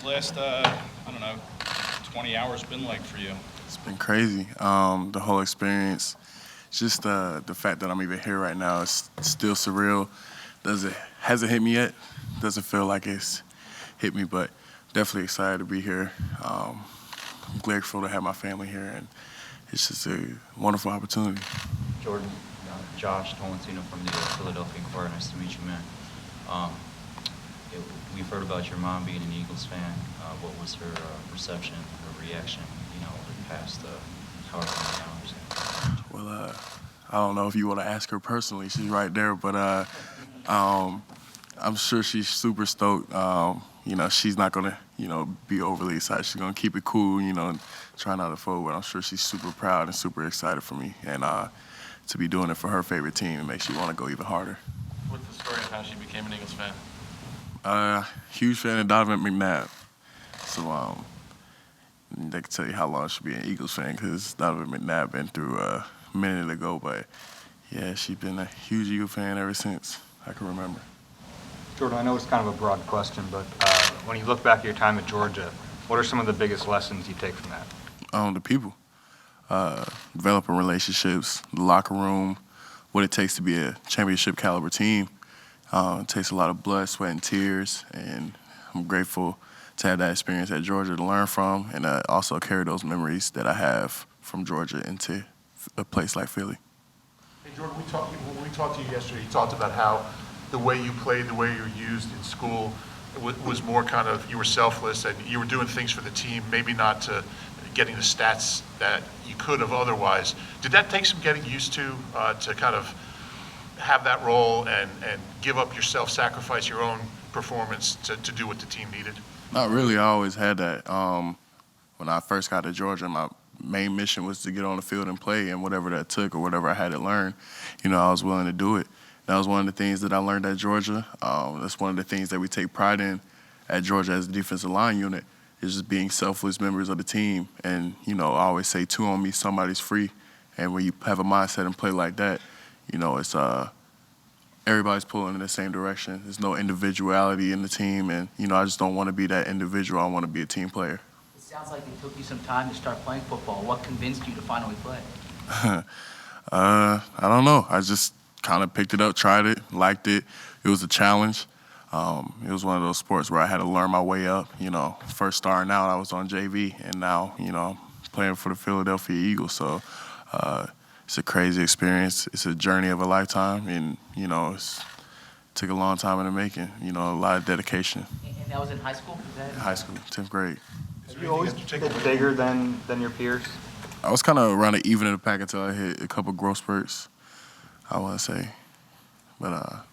these last, I don't know, 20 hours been like for you? It's been crazy. The whole experience, just the fact that I'm even here right now is still surreal. Hasn't hit me yet. Doesn't feel like it's hit me, but definitely excited to be here. I'm grateful to have my family here, and it's just a wonderful opportunity. Jordan, Josh Tolentino from the Philadelphia Inquirer. Nice to meet you, man. Um, we've heard about your mom being an Eagles fan. What was her reception, her reaction, over the past however many hours? Well, I don't know if you want to ask her personally. She's right there, but I'm sure she's super stoked. She's not gonna, be overly excited. She's gonna keep it cool, and try not to fold. But I'm sure she's super proud and super excited for me, and to be doing it for her favorite team, it makes you want to go even harder. What's the story of how she became an Eagles fan? Huge fan of Donovan McNabb. So they can tell you how long she'll be an Eagles fan because Donovan McNabb been through a minute ago. But yeah, she's been a huge Eagle fan ever since I can remember. Jordan, I know it's kind of a broad question, but when you look back at your time at Georgia, what are some of the biggest lessons you take from that? The people, developing relationships, the locker room, what it takes to be a championship caliber team. It takes a lot of blood, sweat, and tears, and I'm grateful to have that experience at Georgia to learn from, and also carry those memories that I have from Georgia into a place like Philly. Hey, Jordan, when we talked to you yesterday, you talked about how the way you played, the way you were used in school was more kind of, you were selfless and you were doing things for the team, maybe not to getting the stats that you could have otherwise. Did that take some getting used to kind of have that role and give up yourself, sacrifice your own performance to do what the team needed? Not really. I always had that. When I first got to Georgia, my main mission was to get on the field and play, and whatever that took or whatever I had to learn, I was willing to do it. That was one of the things that I learned at Georgia. That's one of the things that we take pride in at Georgia as a defensive line unit, is just being selfless members of the team. And, I always say, two on me, somebody's free. And when you have a mindset and play like that, it's everybody's pulling in the same direction. There's no individuality in the team, and I just don't want to be that individual. I want to be a team player. It sounds like it took you some time to start playing football. What convinced you to finally play? I don't know. I just kind of picked it up, tried it, liked it. It was a challenge. It was one of those sports where I had to learn my way up. First starting out, I was on JV, and now, I'm playing for the Philadelphia Eagles. So it's a crazy experience. It's a journey of a lifetime, and, it took a long time in the making, a lot of dedication. And that was in high school? High school, 10th grade. Have you always been bigger than your peers? I was kind of around the even in the pack until I hit a couple growth spurts, I want to say. But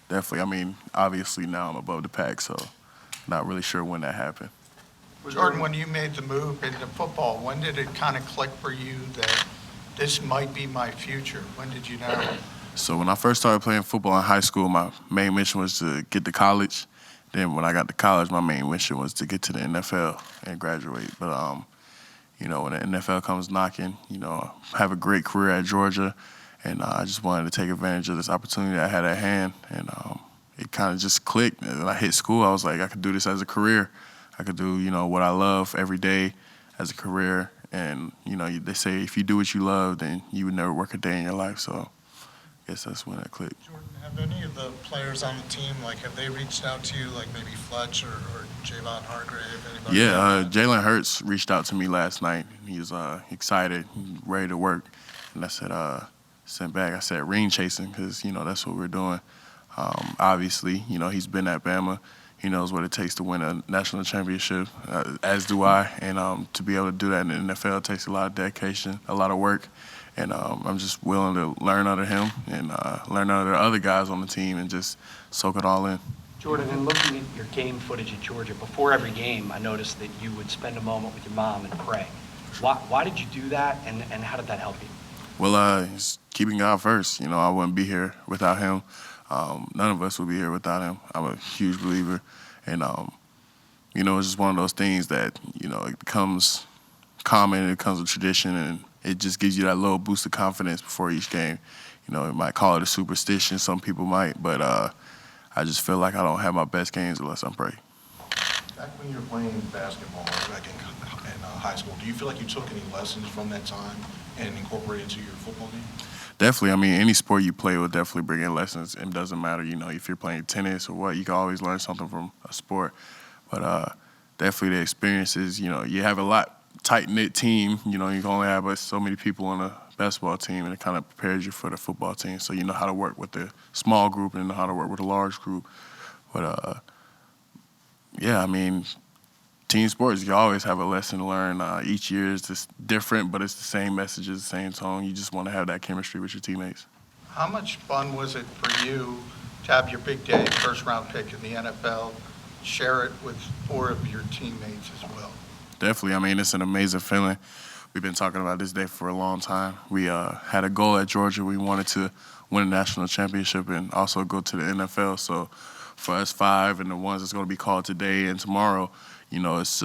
definitely, obviously now I'm above the pack, so not really sure when that happened. Jordan, when you made the move into football, when did it kind of click for you that this might be my future? When did you know? So when I first started playing football in high school, my main mission was to get to college. Then when I got to college, my main mission was to get to the NFL and graduate. But, when the NFL comes knocking, I have a great career at Georgia, and I just wanted to take advantage of this opportunity I had at hand. And it kind of just clicked. And when I hit school, I was like, I could do this as a career. I could do, what I love every day as a career. And, they say if you do what you love, then you would never work a day in your life. So I guess that's when it clicked. Jordan, have any of the players on the team, have they reached out to you, like maybe Fletch or Javon Hargrave, anybody? Yeah, Jalen Hurts reached out to me last night. He was excited, ready to work. And I said, sent back, I said ring chasing, because, that's what we're doing. Obviously, he's been at Bama. He knows what it takes to win a national championship, as do I. And to be able to do that in the NFL takes a lot of dedication, a lot of work. And I'm just willing to learn under him and learn under the other guys on the team and just soak it all in. Jordan, in looking at your game footage at Georgia, before every game, I noticed that you would spend a moment with your mom and pray. Why did you do that, and how did that help you? Well, it's keeping God first. I wouldn't be here without him. None of us would be here without him. I'm a huge believer. And, it's just one of those things that, it becomes common, it becomes a tradition, and it just gives you that little boost of confidence before each game. You might call it a superstition, some people might, but I just feel like I don't have my best games unless I'm praying. Back when you were playing basketball, back in high school, do you feel like you took any lessons from that time and incorporated into your football game? Definitely. I mean, any sport you play will definitely bring in lessons. It doesn't matter, if you're playing tennis or what, you can always learn something from a sport. But definitely the experiences, you have a tight-knit team. You can only have but so many people on a basketball team, and it kind of prepares you for the football team. So you know how to work with the small group and know how to work with a large group. But, yeah, I mean, team sports, you always have a lesson to learn. Each year is just different, but it's the same messages, the same tone. You just want to have that chemistry with your teammates. How much fun was it for you to have your big day, first-round pick in the NFL, share it with 4 of your teammates as well? Definitely. I mean, it's an amazing feeling. We've been talking about this day for a long time. We had a goal at Georgia. We wanted to win a national championship and also go to the NFL. So for us 5 and the ones that's going to be called today and tomorrow, it's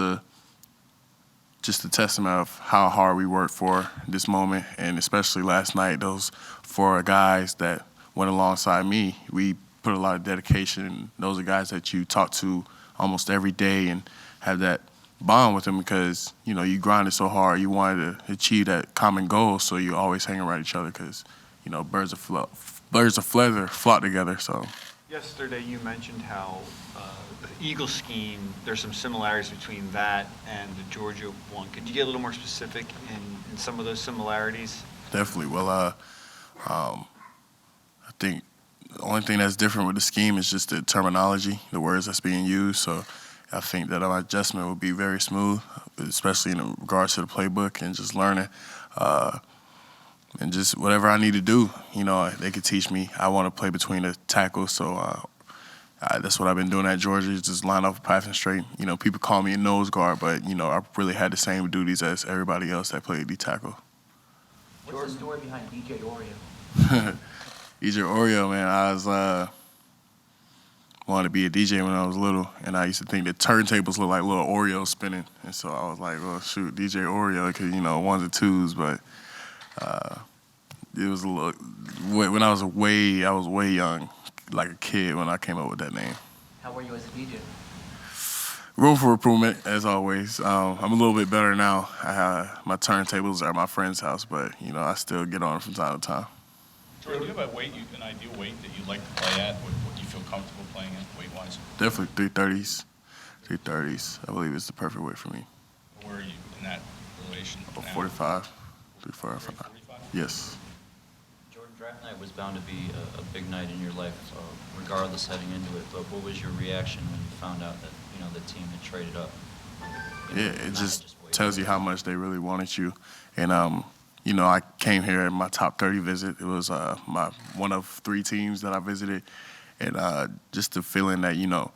just a testament of how hard we worked for this moment, and especially last night, those 4 guys that went alongside me, we put a lot of dedication. Those are guys that you talk to almost every day and have that bond with them because, you grinded so hard. You wanted to achieve that common goal, so you always hang around each other because, birds of feather flock together, so. Yesterday you mentioned how the Eagle scheme, there's some similarities between that and the Georgia one. Could you get a little more specific in some of those similarities? Definitely. Well, I think the only thing that's different with the scheme is just the terminology, the words that's being used. So I think that my adjustment would be very smooth, especially in regards to the playbook and just learning. And just whatever I need to do, they could teach me. I want to play between the tackles, so that's what I've been doing at Georgia, is just line up passing straight. People call me a nose guard, but, I really had the same duties as everybody else that played D tackle. What's the story behind DJ Oreo? DJ Oreo, man, I was wanted to be a DJ when I was little, and I used to think that turntables look like little Oreos spinning, and so I was like, well, shoot, DJ Oreo, because, 1s and 2s, but it was a little, when I was way young, like a kid when I came up with that name. How were you as a DJ? Room for improvement, as always. I'm a little bit better now. My turntables are at my friend's house, but, I still get on from time to time. Jordan, do you have an ideal weight that you'd like to play at, what you feel comfortable playing at weight-wise? Definitely 330s. 330s, I believe, is the perfect weight for me. Where are you in that relation now? 45. 345. Yes. Jordan, draft night was bound to be a big night in your life, regardless heading into it. But what was your reaction when you found out that the team had traded up? Yeah, it just tells you how much they really wanted you. And I came here in my top 30 visit. It was my one of 3 teams that I visited, and just the feeling that you know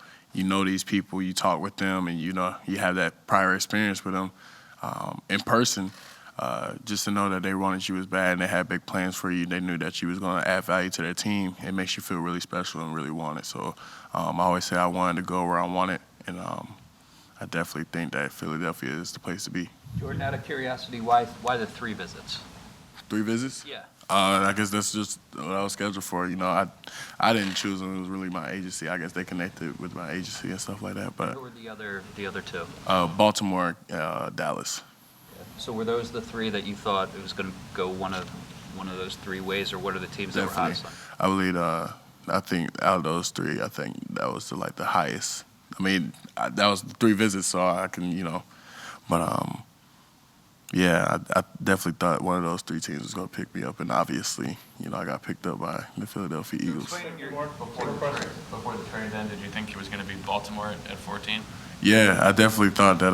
these people, you talk with them, and you have that prior experience with them in person. Just to know that they wanted you as bad and they had big plans for you, they knew that you was going to add value to their team. It makes you feel really special and really wanted. So I always say I wanted to go where I wanted, and I definitely think that Philadelphia is the place to be. Jordan, out of curiosity, why the 3 visits? 3 visits? Yeah. I guess that's just what I was scheduled for. I didn't choose them. It was really my agency. I guess they connected with my agency and stuff like that. But Who were the other 2? Baltimore, Dallas. So were those the 3 that you thought it was going to go one of those 3 ways, or what are the teams that were hottest? I believe. I think out of those 3, I think that was the highest. I mean, that was 3 visits, so I can but yeah, I definitely thought one of those 3 teams was going to pick me up, and obviously, I got picked up by the Philadelphia Eagles. Before the trade ended, did you think it was going to be Baltimore at 14? Yeah, I definitely thought that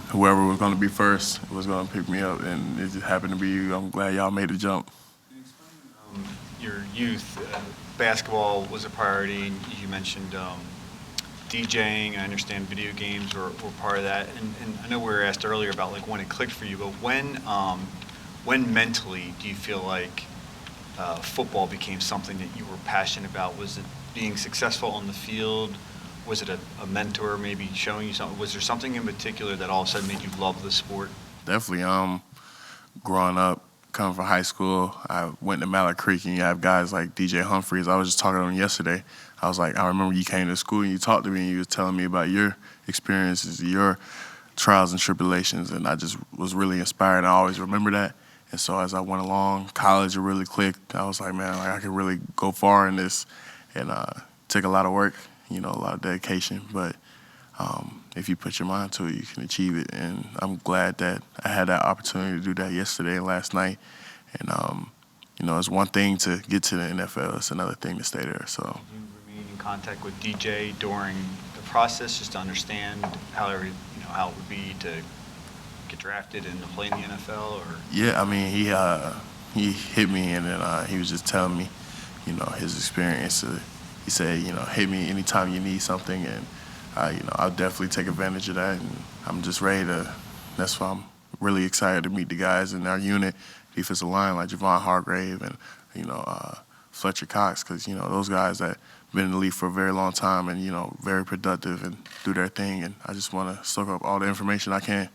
whoever was going to be first was going to pick me up, and it just happened to be you. I'm glad y'all made the jump. Your youth, basketball was a priority. You mentioned DJing. I understand video games were part of that. And I know we were asked earlier about when it clicked for you, but when mentally do you feel like football became something that you were passionate about? Was it being successful on the field? Was it a mentor maybe showing you something? Was there something in particular that all of a sudden made you love the sport? Definitely. Growing up, coming from high school, I went to Mallard Creek, and you have guys like DJ Humphreys. I was just talking to him yesterday. I was like, I remember you came to school and you talked to me and you was telling me about your experiences, your trials and tribulations, and I just was really inspired. I always remember that. And so as I went along, college it really clicked. I was like, man, like I could really go far in this, and took a lot of work, you know, a lot of dedication. But if you put your mind to it, you can achieve it. And I'm glad that I had that opportunity to do that yesterday and last night. And you know, it's one thing to get to the NFL; it's another thing to stay there. So. Did you remain in contact with DJ during the process, just to understand how it would be to get drafted and to play in the NFL, or? Yeah, I mean, he hit me, and then he was just telling me, you know, his experience. He said, you know, hit me anytime you need something, and you know, I'll definitely take advantage of that. And I'm just ready to. That's why I'm really excited to meet the guys in our unit, defensive line like Javon Hargrave and you know Fletcher Cox, because you know those guys that been in the league for a very long time and you know very productive and do their thing. And I just want to soak up all the information I can.